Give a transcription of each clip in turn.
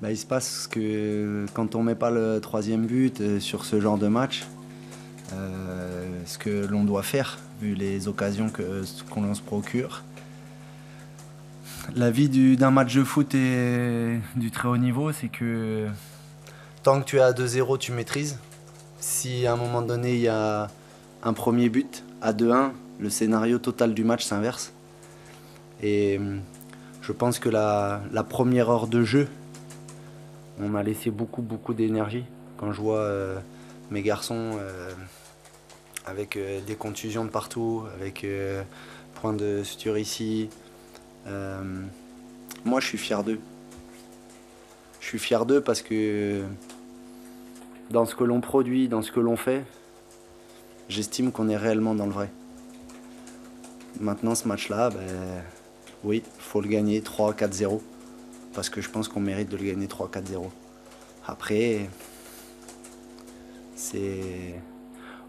Il se passe que quand on met pas le troisième but sur ce genre de match, ce que l'on doit faire, vu les occasions qu'on se procure. La vie d'un match de foot et du très haut niveau, c'est que tant que tu es à 2-0, tu maîtrises. Si à un moment donné, il y a un premier but à 2-1, le scénario total du match s'inverse. Et je pense que la première heure de jeu, on a laissé beaucoup d'énergie. Quand je vois mes garçons avec des contusions de partout, avec point de suture ici, moi je suis fier d'eux. Je suis fier d'eux parce que dans ce que l'on produit, dans ce que l'on fait, j'estime qu'on est réellement dans le vrai. Maintenant ce match-là, oui, il faut le gagner 3-4-0. Parce que je pense qu'on mérite de le gagner 3-4-0. Après, c'est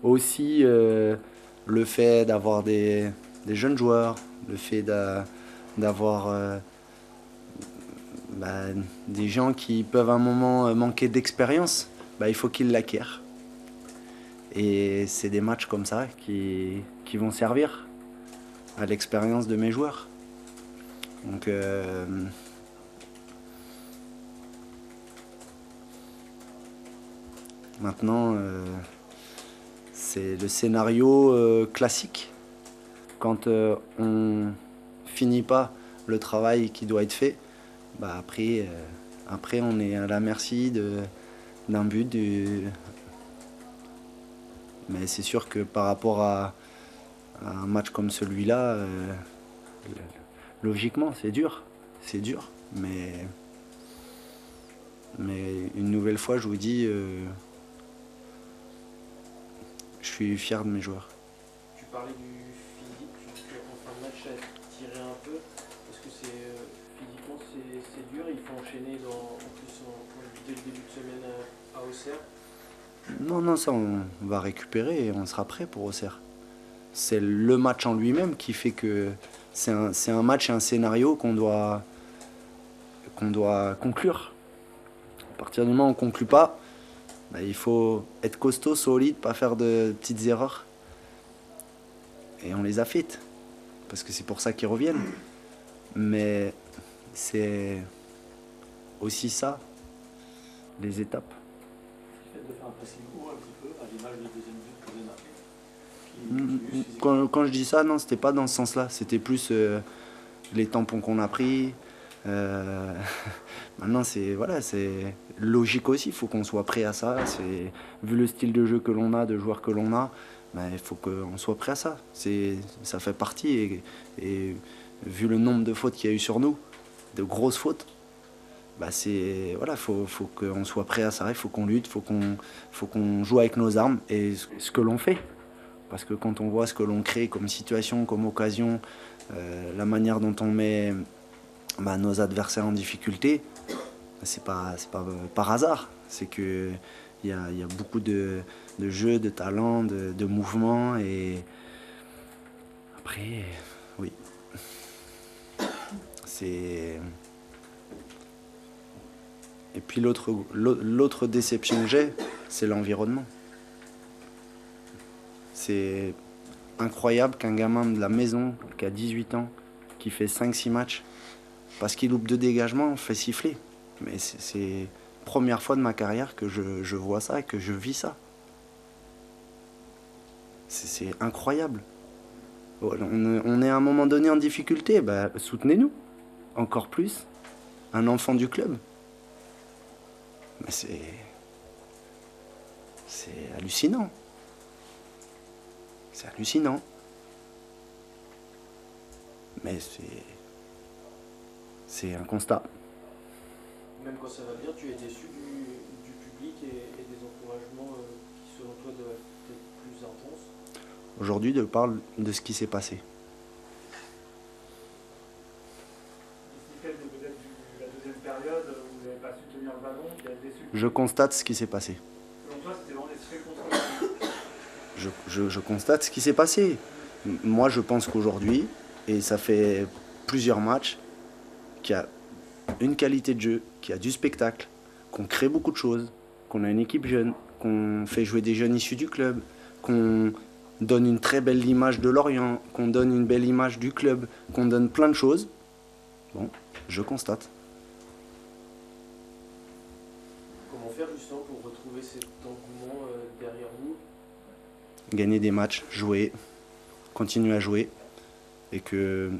aussi le fait d'avoir des jeunes joueurs, le fait d'avoir des gens qui peuvent à un moment manquer d'expérience, il faut qu'ils l'acquièrent. Et c'est des matchs comme ça qui vont servir à l'expérience de mes joueurs. Donc maintenant, c'est le scénario classique. Quand on finit pas le travail qui doit être fait, après on est à la merci d'un but. Mais c'est sûr que par rapport à un match comme celui-là, logiquement c'est dur. C'est dur. Mais une nouvelle fois, je vous dis, je suis fier de mes joueurs. Tu parlais du physique, en fin de match, à tirer un peu. Est-ce que physiquement c'est dur? Il faut enchaîner dès le début de semaine à Auxerre? Non, ça on va récupérer et on sera prêt pour Auxerre. C'est le match en lui-même qui fait que c'est un match et un scénario qu'on doit conclure. À partir du moment où on ne conclut pas, il faut être costaud, solide, pas faire de petites erreurs. Et on les a faites, parce que c'est pour ça qu'ils reviennent. Mais c'est aussi ça, les étapes. De faire un pressing haut un petit peu, à l'image du deuxième but que vous avez marqué. Quand je dis ça, non, c'était pas dans ce sens-là. C'était plus les tampons qu'on a pris. Maintenant, c'est logique aussi. Il faut qu'on soit prêt à ça. Vu le style de jeu que l'on a, de joueurs que l'on a, il faut qu'on soit prêt à ça. Ça fait partie. Et vu le nombre de fautes qu'il y a eu sur nous, de grosses fautes, faut qu'on soit prêt à ça. Il faut qu'on lutte, faut qu'on joue avec nos armes et ce que l'on fait. Parce que quand on voit ce que l'on crée comme situation, comme occasion, la manière dont on met nos adversaires en difficulté, c'est pas par hasard. C'est que il y a beaucoup de jeux, de talent, de mouvements et après, oui, c'est. Et puis l'autre déception que j'ai, c'est l'environnement. C'est incroyable qu'un gamin de la maison, qui a 18 ans, qui fait 5-6 matchs, parce qu'il loupe 2 dégagements, fait siffler. Mais c'est la première fois de ma carrière que je vois ça et que je vis ça. C'est incroyable. On est à un moment donné en difficulté, soutenez-nous. Encore plus, un enfant du club. Mais c'est hallucinant. C'est hallucinant. Mais c'est un constat. Même quand ça va bien, tu es déçu du public et des encouragements qui, selon toi, doivent être plus intenses? Aujourd'hui, je parle de ce qui s'est passé. Peut-être la deuxième période où vous n'avez pas su tenir le ballon, qui a déçu. Je constate ce qui s'est passé. Selon toi, c'était vraiment des circonstances. Je constate ce qui s'est passé. Moi, je pense qu'aujourd'hui, et ça fait plusieurs matchs, qu'il y a une qualité de jeu, qu'il y a du spectacle, qu'on crée beaucoup de choses, qu'on a une équipe jeune, qu'on fait jouer des jeunes issus du club, qu'on donne une très belle image de Lorient, qu'on donne une belle image du club, qu'on donne plein de choses. Bon, je constate. Comment faire justement pour retrouver cet engouement derrière vous? Gagner des matchs, jouer, continuer à jouer, et que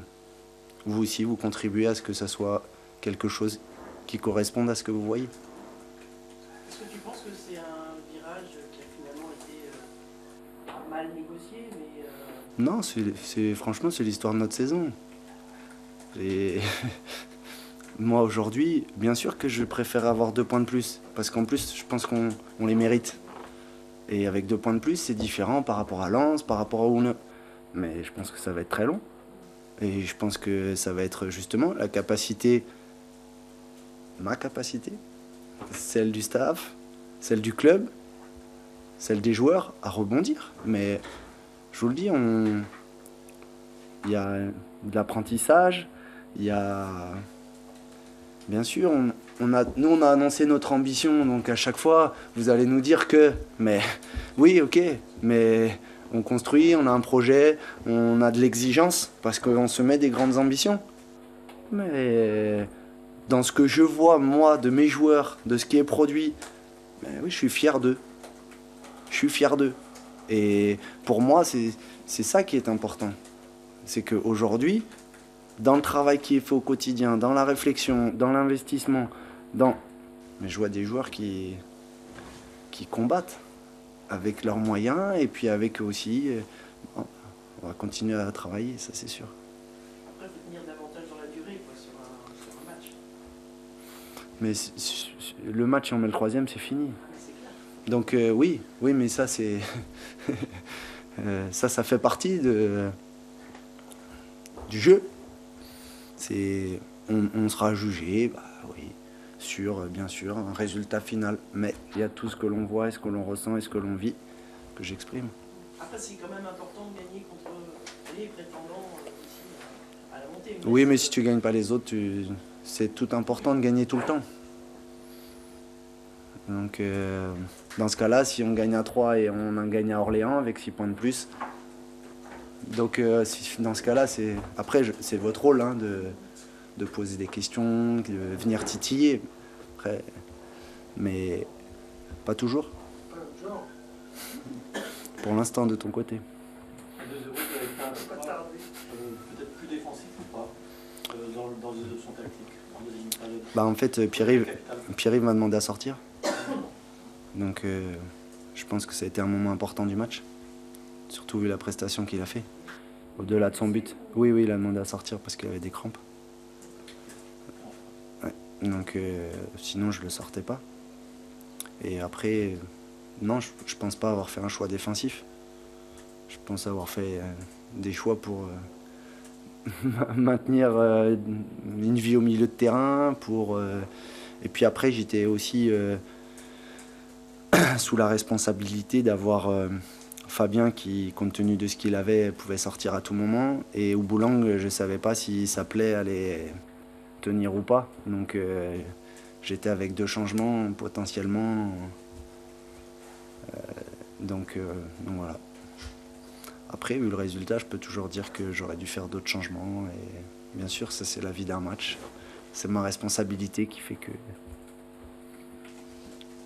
vous aussi, vous contribuez à ce que ça soit quelque chose qui corresponde à ce que vous voyez. Est-ce que tu penses que c'est un virage qui a finalement été pas mal négocié, mais Non, franchement, c'est l'histoire de notre saison. Et moi, aujourd'hui, bien sûr que je préfère avoir 2 points de plus, parce qu'en plus, je pense qu'on les mérite. Et avec 2 points de plus, c'est différent par rapport à Lens, par rapport à Oune. Mais je pense que ça va être très long. Et je pense que ça va être justement la capacité, ma capacité, celle du staff, celle du club, celle des joueurs à rebondir. Mais je vous le dis, il y a de l'apprentissage, il y a... Bien sûr, nous on a annoncé notre ambition, donc à chaque fois, vous allez nous dire que... Mais oui, ok, mais... On construit, on a un projet, on a de l'exigence parce qu'on se met des grandes ambitions. Mais dans ce que je vois, moi, de mes joueurs, de ce qui est produit, ben oui, je suis fier d'eux. Je suis fier d'eux. Et pour moi, c'est ça qui est important. C'est qu'aujourd'hui, dans le travail qui est fait au quotidien, dans la réflexion, dans l'investissement, mais je vois des joueurs qui combattent avec leurs moyens et puis avec eux aussi, on va continuer à travailler, ça c'est sûr. après, il faut tenir davantage dans la durée quoi, sur un match. Mais le match, si on met le 3e, c'est fini. C'est clair. Donc oui, mais ça c'est... ça fait partie du jeu. On sera jugé, bah oui, sur, bien sûr, un résultat final. Mais il y a tout ce que l'on voit, et ce que l'on ressent et ce que l'on vit que j'exprime. Après, c'est quand même important de gagner contre les prétendants ici à la montée. Oui, mais si tu gagnes pas les autres, c'est tout important de gagner tout le temps. Donc, dans ce cas-là, si on gagne à 3 et on en gagne à Orléans avec 6 points de plus, donc dans ce cas-là, après, c'est votre rôle hein, de poser des questions, de venir titiller. Après, mais pas toujours. Pour l'instant, de ton côté. Les 2-0 qui avaient été un peu peut-être plus défensif ou pas dans son tactique en deuxième période. Bah en fait, Pierre-Yves m'a demandé à sortir. Donc je pense que ça a été un moment important du match. Surtout vu la prestation qu'il a fait. Au-delà de son but. Oui, il a demandé à sortir parce qu'il avait des crampes. Ouais. Donc sinon je le sortais pas. Et après, non, je pense pas avoir fait un choix défensif. Je pense avoir fait des choix pour maintenir une vie au milieu de terrain. Et puis après, j'étais aussi sous la responsabilité d'avoir Fabien qui, compte tenu de ce qu'il avait, pouvait sortir à tout moment. Et Ouboulang, je ne savais pas si sa plaie allait tenir ou pas. Donc j'étais avec 2 changements potentiellement. Donc voilà. Après, vu le résultat, je peux toujours dire que j'aurais dû faire d'autres changements. Et bien sûr, ça c'est la vie d'un match. C'est ma responsabilité qui fait que...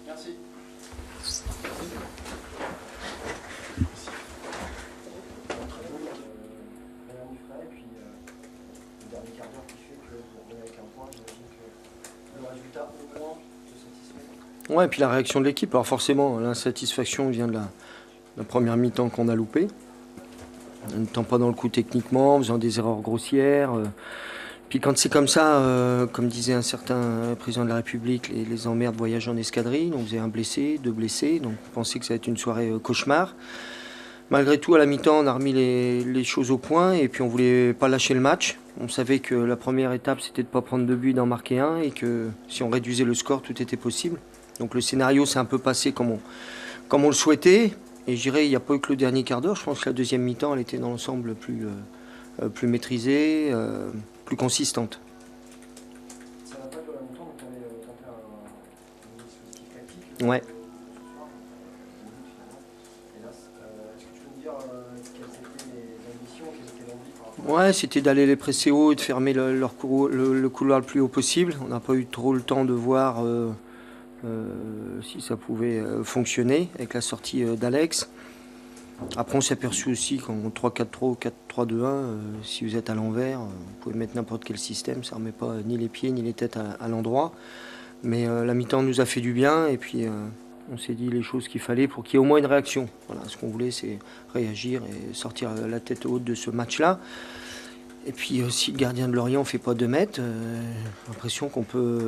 Merci. Ouais, et puis la réaction de l'équipe. Alors forcément, l'insatisfaction vient de la première mi-temps qu'on a loupée. En n'étant pas dans le coup techniquement, en faisant des erreurs grossières. Puis quand c'est comme ça, comme disait un certain président de la République, les emmerdes voyagent en escadrille. On faisait 1 blessé, 2 blessés. Donc on pensait que ça allait être une soirée cauchemar. Malgré tout, à la mi-temps, on a remis les choses au point. Et puis on voulait pas lâcher le match. On savait que la première étape, c'était de ne pas prendre 2 buts, d'en marquer 1. Et que si on réduisait le score, tout était possible. Donc le scénario s'est un peu passé comme on le souhaitait. Et je dirais, il n'y a pas eu que le dernier quart d'heure. Je pense que la deuxième mi-temps, elle était dans l'ensemble plus maîtrisée, plus consistante. Ça n'a pas duré longtemps, donc t'en Ouais. ce soir, finalement. Hélas. Est-ce que tu peux me dire quelles étaient les ambitions, quelles étaient l'envie par rapport Ouais, c'était d'aller les presser haut et de fermer le couloir le plus haut possible. On n'a pas eu trop le temps de voir si ça pouvait fonctionner avec la sortie d'Alex. Après, on s'est aperçu aussi qu'en 3-4-3 ou 4-3-2-1, si vous êtes à l'envers, vous pouvez mettre n'importe quel système, ça ne remet pas ni les pieds ni les têtes à l'endroit. Mais la mi-temps nous a fait du bien et puis on s'est dit les choses qu'il fallait pour qu'il y ait au moins une réaction. Voilà, ce qu'on voulait, c'est réagir et sortir la tête haute de ce match-là. Et puis si le gardien de Lorient ne fait pas 2 mètres, j'ai l'impression qu'on peut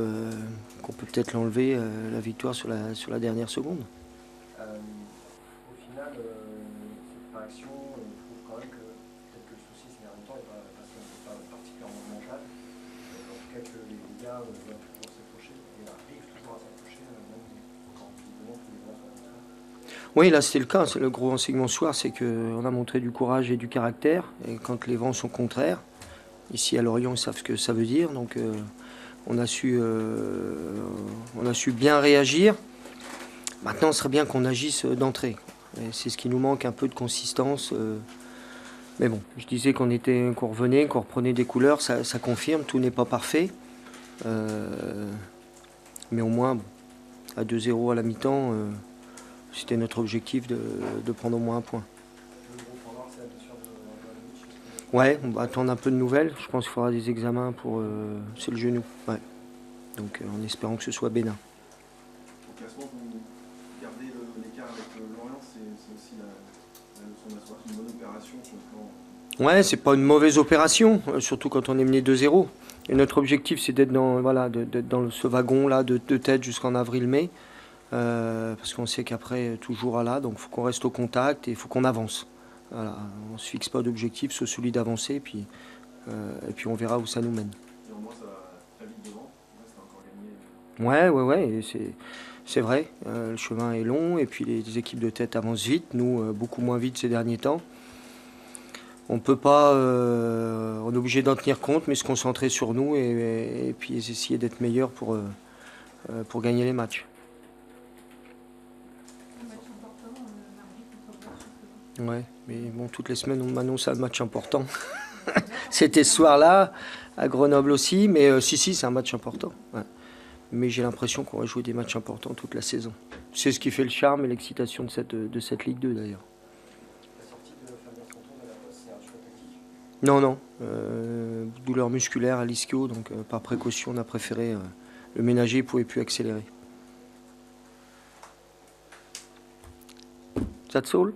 peut-être l'enlever la victoire sur la dernière seconde. Au final, cette réaction, je trouve quand même que peut-être que le souci ces derniers temps n'est pas particulièrement mental. En tout cas que les gars doivent toujours s'accrocher et arrivent toujours à s'accrocher, même quand visiblement tous les vents sont contraires. Oui, là c'était le cas. C'est le gros enseignement ce soir, c'est qu'on a montré du courage et du caractère. Et quand les vents sont contraires, ici à Lorient, ils savent ce que ça veut dire. Donc on a su bien réagir. Maintenant, ce serait bien qu'on agisse d'entrée. Et c'est ce qui nous manque, un peu de consistance. Mais bon, je disais qu'on revenait, qu'on reprenait des couleurs. Ça confirme, tout n'est pas parfait. Mais au moins, bon, à 2-0 à la mi-temps, c'était notre objectif de prendre au moins un point. Le gros point noir, c'est la blessure de Ivanovic. Ouais, on va attendre un peu de nouvelles. Je pense qu'il faudra des examens pour... c'est le genou. Ouais. Donc en espérant que ce soit bénin. Au classement, vous gardez l'écart avec Lorient, c'est aussi la leçon de la soirée. C'est une bonne opération sur le plan. Ouais, c'est pas une mauvaise opération, surtout quand on est mené 2-0. Et notre objectif, c'est d'être d'être dans ce wagon-là de tête jusqu'en avril-mai. Parce qu'on sait qu'après, toujours là, donc il faut qu'on reste au contact et il faut qu'on avance. Voilà. On ne se fixe pas d'objectif, sauf celui d'avancer, et puis on verra où ça nous mène. Et au moins, ça va très vite devant. C'est encore gagné. Ouais, et c'est vrai. Le chemin est long, et puis les équipes de tête avancent vite. Nous, beaucoup moins vite ces derniers temps. On peut pas, on est obligé d'en tenir compte, mais se concentrer sur nous et puis essayer d'être meilleur pour gagner les matchs. Ouais, mais bon, toutes les semaines, on m'annonce un match important. C'était ce soir-là, à Grenoble aussi, mais si, c'est un match important. Ouais. Mais j'ai l'impression qu'on va jouer des matchs importants toute la saison. C'est ce qui fait le charme et l'excitation de cette Ligue 2, d'ailleurs. La sortie de Fabien Santon de la poste, c'est un choix tactique. Non. Douleur musculaire à l'ischio, donc par précaution, on a préféré le ménager, il ne pouvait plus accélérer. That's all.